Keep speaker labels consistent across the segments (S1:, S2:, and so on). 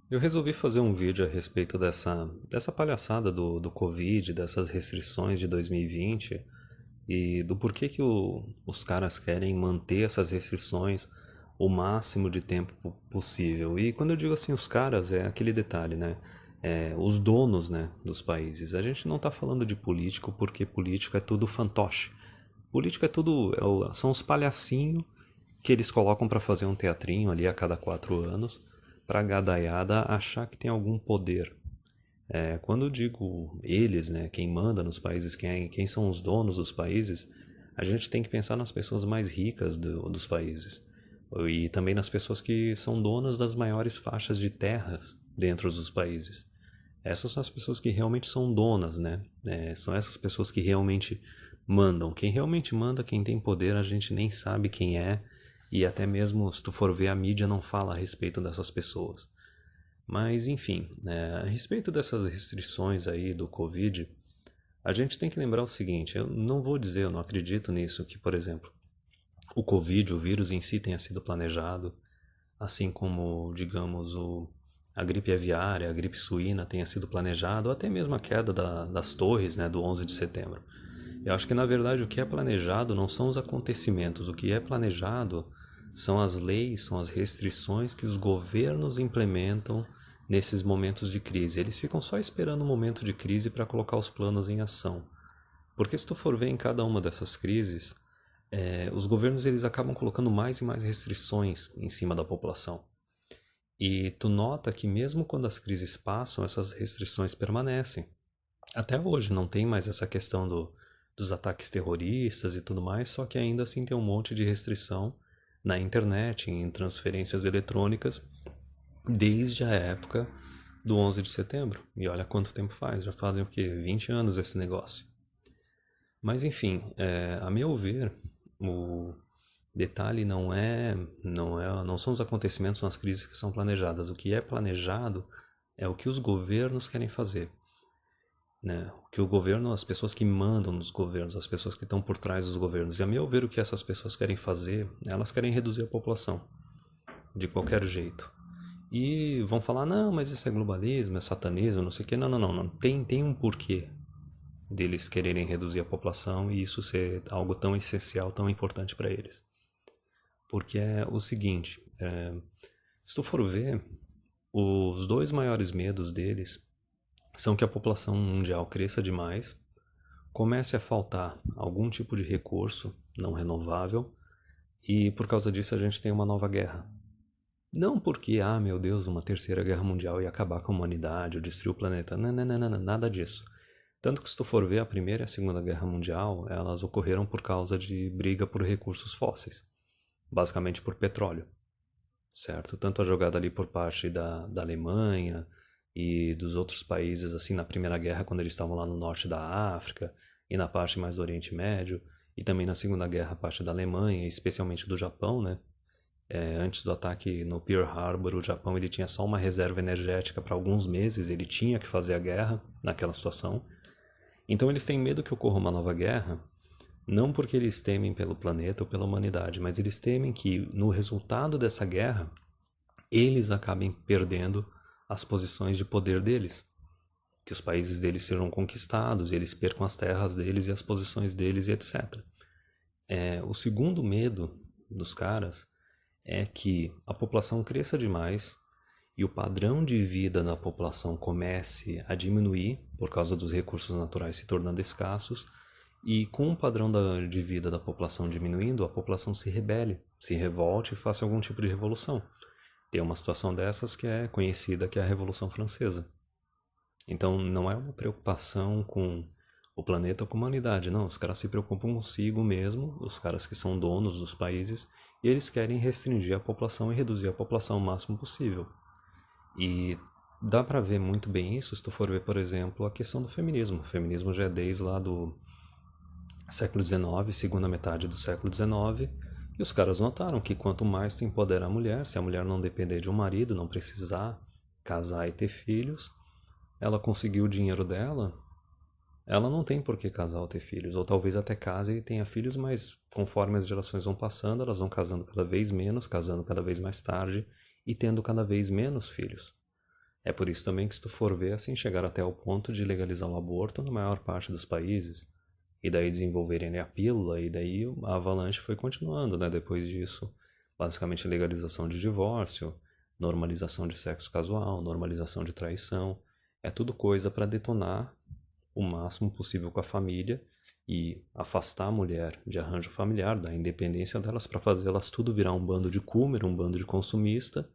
S1: Eu resolvi fazer um vídeo a respeito dessa palhaçada do Covid, dessas restrições de 2020 e do porquê que os caras querem manter essas restrições o máximo de tempo possível. E quando eu digo assim os caras, é aquele detalhe, né? Os donos, né, dos países. A gente não está falando de político porque político é tudo fantoche. Político é tudo, são os palhacinhos que eles colocam para fazer um teatrinho ali a cada 4 anos, para a gadaiada achar que tem algum poder. Quando eu digo eles, né, quem manda nos países, quem são os donos dos países, a gente tem que pensar nas pessoas mais ricas dos países e também nas pessoas que são donas das maiores faixas de terras dentro dos países. Essas são as pessoas que realmente são donas, né? São essas pessoas que realmente mandam. Quem realmente manda, quem tem poder, a gente nem sabe quem é. E até mesmo, se tu for ver, a mídia não fala a respeito dessas pessoas. Mas, enfim, a respeito dessas restrições aí do Covid, a gente tem que lembrar o seguinte, eu não vou dizer, eu não acredito nisso, que, por exemplo, o Covid, o vírus em si tenha sido planejado, assim como, digamos, a gripe aviária, a gripe suína tenha sido planejado, ou até mesmo a queda das torres, né, do 11 de setembro. Eu acho que, na verdade, o que é planejado não são os acontecimentos, o que é planejado são as leis, são as restrições que os governos implementam nesses momentos de crise. Eles ficam só esperando o momento de crise para colocar os planos em ação. Porque se tu for ver em cada uma dessas crises, os governos eles acabam colocando mais e mais restrições em cima da população. E tu nota que mesmo quando as crises passam, essas restrições permanecem. Até hoje não tem mais essa questão dos ataques terroristas e tudo mais, só que ainda assim tem um monte de restrição na internet, em transferências eletrônicas, desde a época do 11 de setembro. E olha quanto tempo faz, já fazem o quê? 20 anos esse negócio. Mas enfim, a meu ver, o detalhe não são os acontecimentos, são as crises que são planejadas. O que é planejado é o que os governos querem fazer, né? O que o governo, as pessoas que mandam nos governos, as pessoas que estão por trás dos governos. E a meu ver, o que essas pessoas querem fazer, elas querem reduzir a população de qualquer jeito. E vão falar, não, mas isso é globalismo, é satanismo, não sei o quê. Não, não, não, não. Tem um porquê deles quererem reduzir a população e isso ser algo tão essencial, tão importante para eles. Porque é o seguinte, se tu for ver, os dois maiores medos deles são que a população mundial cresça demais, comece a faltar algum tipo de recurso não renovável e por causa disso a gente tem uma nova guerra. Não porque, meu Deus, uma terceira guerra mundial ia acabar com a humanidade ou destruir o planeta. Não, não, não, não, nada disso. Tanto que se tu for ver a Primeira e a Segunda Guerra Mundial, elas ocorreram por causa de briga por recursos fósseis. Basicamente por petróleo, certo? Tanto a jogada ali por parte da Alemanha e dos outros países, assim, na Primeira Guerra, quando eles estavam lá no norte da África e na parte mais do Oriente Médio, e também na Segunda Guerra, a parte da Alemanha, especialmente do Japão, né? Antes do ataque no Pearl Harbor, o Japão ele tinha só uma reserva energética para alguns meses, ele tinha que fazer a guerra naquela situação. Então eles têm medo que ocorra uma nova guerra, não porque eles temem pelo planeta ou pela humanidade, mas eles temem que no resultado dessa guerra, eles acabem perdendo as posições de poder deles. Que os países deles sejam conquistados, eles percam as terras deles e as posições deles e etc. O segundo medo dos caras é que a população cresça demais e o padrão de vida da população comece a diminuir por causa dos recursos naturais se tornando escassos, e com o padrão de vida da população diminuindo, a população se rebele, se revolte e faça algum tipo de revolução. Tem uma situação dessas que é conhecida, que é a Revolução Francesa. Então não é uma preocupação com o planeta ou com a humanidade, não. Os caras se preocupam consigo mesmo, os caras que são donos dos países, e eles querem restringir a população e reduzir a população o máximo possível. E dá pra ver muito bem isso se tu for ver, por exemplo, a questão do feminismo. O feminismo já é desde lá do século XIX, segunda metade do século XIX, e os caras notaram que quanto mais tu empoderar a mulher, se a mulher não depender de um marido, não precisar casar e ter filhos, ela conseguiu o dinheiro dela, ela não tem por que casar ou ter filhos, ou talvez até case e tenha filhos, mas conforme as gerações vão passando, elas vão casando cada vez menos, casando cada vez mais tarde e tendo cada vez menos filhos. É por isso também que, se tu for ver, assim, chegaram até o ponto de legalizar o aborto na maior parte dos países. E daí desenvolverem a pílula, e daí a avalanche foi continuando, né? Depois disso, basicamente legalização de divórcio, normalização de sexo casual, normalização de traição. É tudo coisa para detonar o máximo possível com a família e afastar a mulher de arranjo familiar, da independência delas, para fazê-las tudo virar um bando de coomer, um bando de consumista.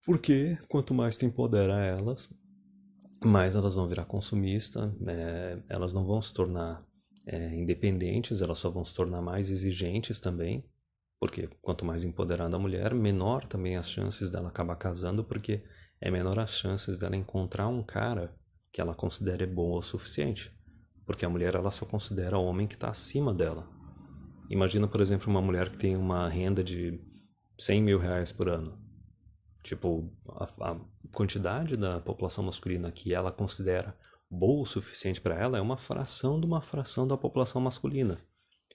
S1: Porque quanto mais tu empodera elas, mais elas vão virar consumista, elas não vão se tornar independentes, elas só vão se tornar mais exigentes também, porque quanto mais empoderada a mulher, menor também as chances dela acabar casando, porque é menor as chances dela encontrar um cara que ela considere bom o suficiente, porque a mulher ela só considera o homem que está acima dela. Imagina, por exemplo, uma mulher que tem uma renda de 100 mil reais por ano. Tipo, a quantidade da população masculina que ela considera boa o suficiente para ela é uma fração de uma fração da população masculina.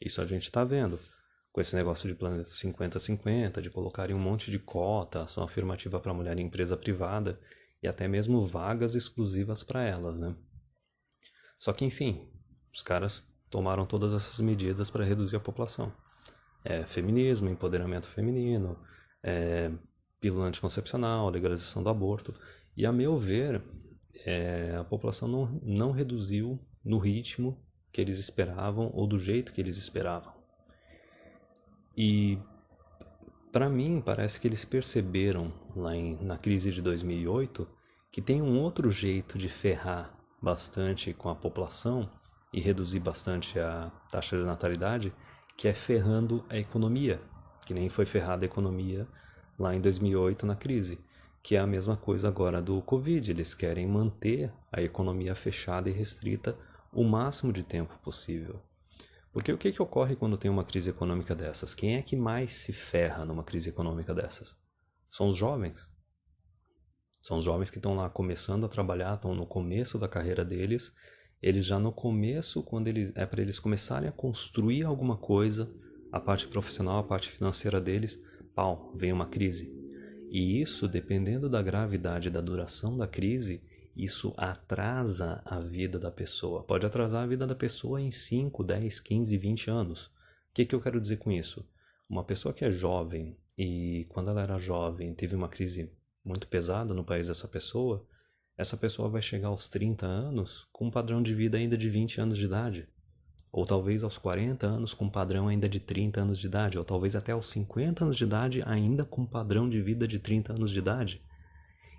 S1: Isso a gente está vendo. Com esse negócio de planeta 50-50, de colocarem um monte de cota, ação afirmativa para mulher em empresa privada e até mesmo vagas exclusivas para elas, né? Só que, enfim, os caras tomaram todas essas medidas para reduzir a população. Feminismo, empoderamento feminino, pílula anticoncepcional, legalização do aborto. E, a meu ver, a população não reduziu no ritmo que eles esperavam ou do jeito que eles esperavam. E, para mim, parece que eles perceberam lá na crise de 2008 que tem um outro jeito de ferrar bastante com a população e reduzir bastante a taxa de natalidade, que é ferrando a economia, que nem foi ferrada a economia lá em 2008 na crise, que é a mesma coisa agora do Covid. Eles querem manter a economia fechada e restrita o máximo de tempo possível. Porque o que ocorre quando tem uma crise econômica dessas? Quem é que mais se ferra numa crise econômica dessas? São os jovens. São os jovens que estão lá começando a trabalhar, estão no começo da carreira deles. Eles já no começo, quando é para eles começarem a construir alguma coisa, a parte profissional, a parte financeira deles, pau, vem uma crise. E isso, dependendo da gravidade e da duração da crise, isso atrasa a vida da pessoa. Pode atrasar a vida da pessoa em 5, 10, 15, 20 anos. O que eu quero dizer com isso? Uma pessoa que é jovem e quando ela era jovem teve uma crise muito pesada no país dessa pessoa, essa pessoa vai chegar aos 30 anos com um padrão de vida ainda de 20 anos de idade. Ou talvez aos 40 anos com um padrão ainda de 30 anos de idade. Ou talvez até aos 50 anos de idade ainda com um padrão de vida de 30 anos de idade.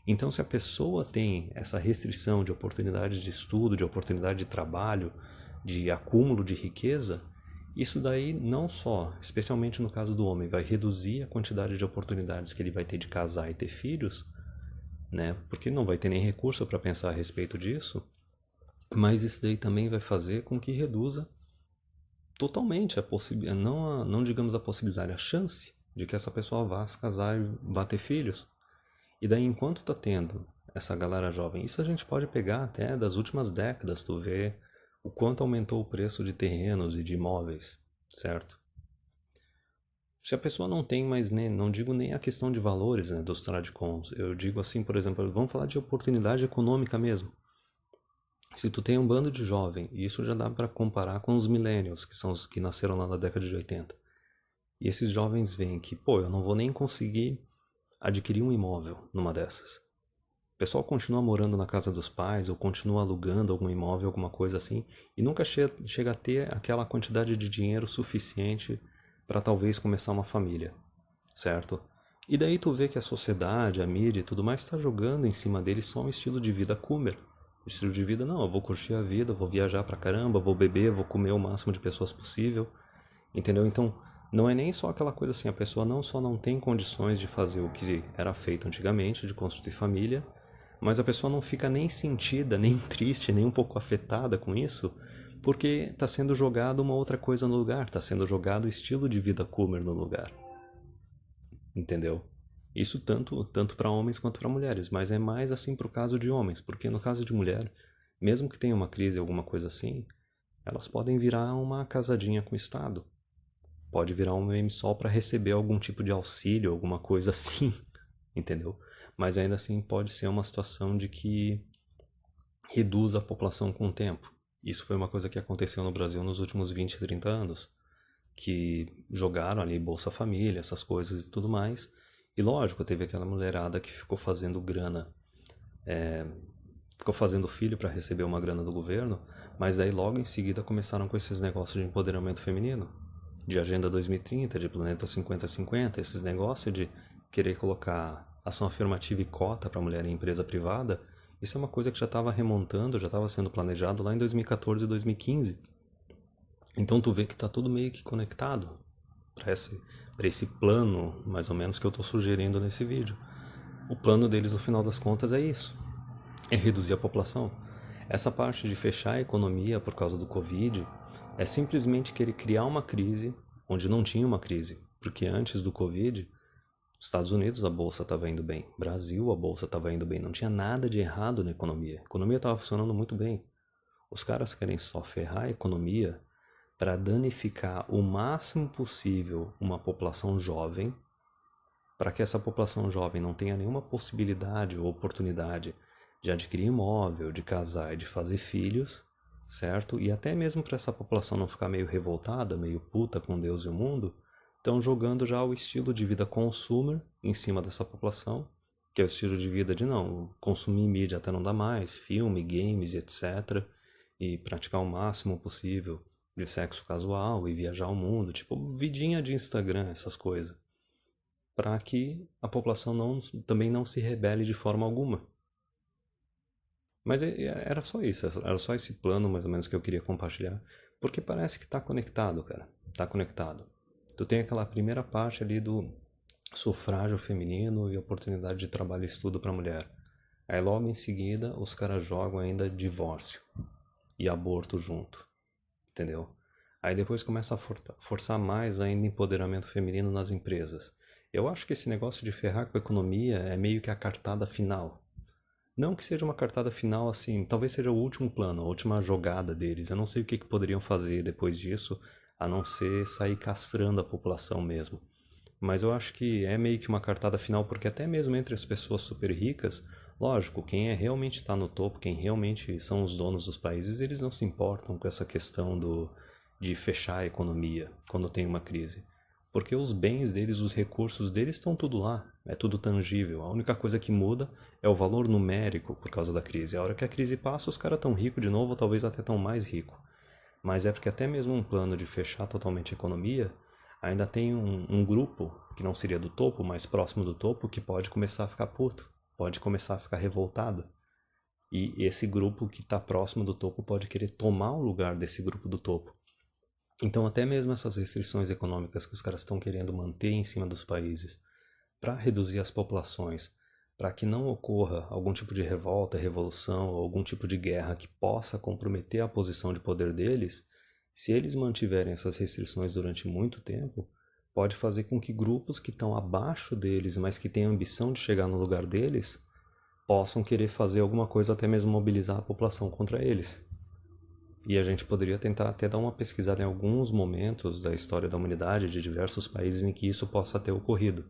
S1: Então, se a pessoa tem essa restrição de oportunidades de estudo, de oportunidade de trabalho, de acúmulo de riqueza, isso daí não só, especialmente no caso do homem, vai reduzir a quantidade de oportunidades que ele vai ter de casar e ter filhos, né? Porque não vai ter nem recurso para pensar a respeito disso, mas isso daí também vai fazer com que reduza totalmente a possibilidade, não digamos a possibilidade, a chance de que essa pessoa vá se casar e vá ter filhos. E daí, enquanto tá tendo essa galera jovem, isso a gente pode pegar até das últimas décadas, tu vê o quanto aumentou o preço de terrenos e de imóveis, certo? Se a pessoa não tem mais, nem, não digo nem a questão de valores, né, dos tradicons, eu digo assim, por exemplo, vamos falar de oportunidade econômica mesmo. Se tu tem um bando de jovem, e isso já dá para comparar com os millennials, que são os que nasceram lá na década de 80, e esses jovens veem que, pô, eu não vou nem conseguir adquirir um imóvel numa dessas. O pessoal continua morando na casa dos pais ou continua alugando algum imóvel, alguma coisa assim, e nunca chega a ter aquela quantidade de dinheiro suficiente para talvez começar uma família, certo? E daí tu vê que a sociedade, a mídia e tudo mais está jogando em cima deles só um estilo de vida coomer. Estilo de vida, não, eu vou curtir a vida, vou viajar pra caramba, vou beber, vou comer o máximo de pessoas possível, entendeu? Então, não é nem só aquela coisa assim, a pessoa não só não tem condições de fazer o que era feito antigamente, de construir família, mas a pessoa não fica nem sentida, nem triste, nem um pouco afetada com isso, porque está sendo jogado uma outra coisa no lugar, está sendo jogado estilo de vida coomer no lugar, entendeu? Isso tanto para homens quanto para mulheres, mas é mais assim pro caso de homens, porque no caso de mulher, mesmo que tenha uma crise, alguma coisa assim, elas podem virar uma casadinha com o Estado. Pode virar um meme só para receber algum tipo de auxílio, alguma coisa assim. entendeu? Mas ainda assim pode ser uma situação de que reduz a população com o tempo. Isso foi uma coisa que aconteceu no Brasil nos últimos 20, 30 anos, que jogaram ali Bolsa Família, essas coisas e tudo mais. E lógico, teve aquela mulherada que ficou fazendo grana, ficou fazendo filho para receber uma grana do governo, mas aí logo em seguida começaram com esses negócios de empoderamento feminino, de Agenda 2030, de Planeta 50-50, esses negócios de querer colocar ação afirmativa e cota para mulher em empresa privada. Isso é uma coisa que já estava remontando, já estava sendo planejado lá em 2014 e 2015. Então tu vê que está tudo meio que conectado para esse plano, mais ou menos, que eu estou sugerindo nesse vídeo. O plano deles, no final das contas, é isso. É reduzir a população. Essa parte de fechar a economia por causa do Covid é simplesmente querer criar uma crise onde não tinha uma crise. Porque antes do Covid, Estados Unidos a bolsa estava indo bem, Brasil a bolsa estava indo bem, não tinha nada de errado na economia. A economia estava funcionando muito bem. Os caras querem só ferrar a economia para danificar o máximo possível uma população jovem, para que essa população jovem não tenha nenhuma possibilidade ou oportunidade de adquirir imóvel, de casar e de fazer filhos, certo? E até mesmo para essa população não ficar meio revoltada, meio puta com Deus e o mundo, estão jogando já o estilo de vida consumer em cima dessa população, que é o estilo de vida de não, consumir mídia até não dá mais, filme, games, etc. E praticar o máximo possível de sexo casual e viajar ao mundo, tipo vidinha de Instagram, essas coisas, para que a população também não se rebele de forma alguma. Mas era só isso, era só esse plano mais ou menos que eu queria compartilhar, porque parece que tá conectado, cara, tá conectado. Tu tem aquela primeira parte ali do sufrágio feminino e oportunidade de trabalho e estudo para mulher. Aí logo em seguida os caras jogam ainda divórcio e aborto junto, entendeu? Aí depois começa a forçar mais ainda empoderamento feminino nas empresas. Eu acho que esse negócio de ferrar com a economia é meio que a cartada final. Não que seja uma cartada final assim, talvez seja o último plano, a última jogada deles. Eu não sei o que poderiam fazer depois disso, a não ser sair castrando a população mesmo. Mas eu acho que é meio que uma cartada final, porque até mesmo entre as pessoas super ricas, lógico, quem realmente está no topo, quem realmente são os donos dos países, eles não se importam com essa questão de fechar a economia quando tem uma crise. Porque os bens deles, os recursos deles estão tudo lá, é tudo tangível. A única coisa que muda é o valor numérico por causa da crise. A hora que a crise passa, os caras estão ricos de novo, ou talvez até estão mais ricos. Mas é porque até mesmo um plano de fechar totalmente a economia, ainda tem um grupo, que não seria do topo, mas próximo do topo, que pode começar a ficar puto, pode começar a ficar revoltado. E esse grupo que está próximo do topo pode querer tomar o lugar desse grupo do topo. Então até mesmo essas restrições econômicas que os caras estão querendo manter em cima dos países para reduzir as populações, para que não ocorra algum tipo de revolta, revolução ou algum tipo de guerra que possa comprometer a posição de poder deles, se eles mantiverem essas restrições durante muito tempo, pode fazer com que grupos que estão abaixo deles, mas que têm a ambição de chegar no lugar deles, possam querer fazer alguma coisa, até mesmo mobilizar a população contra eles. E a gente poderia tentar até dar uma pesquisada em alguns momentos da história da humanidade de diversos países em que isso possa ter ocorrido.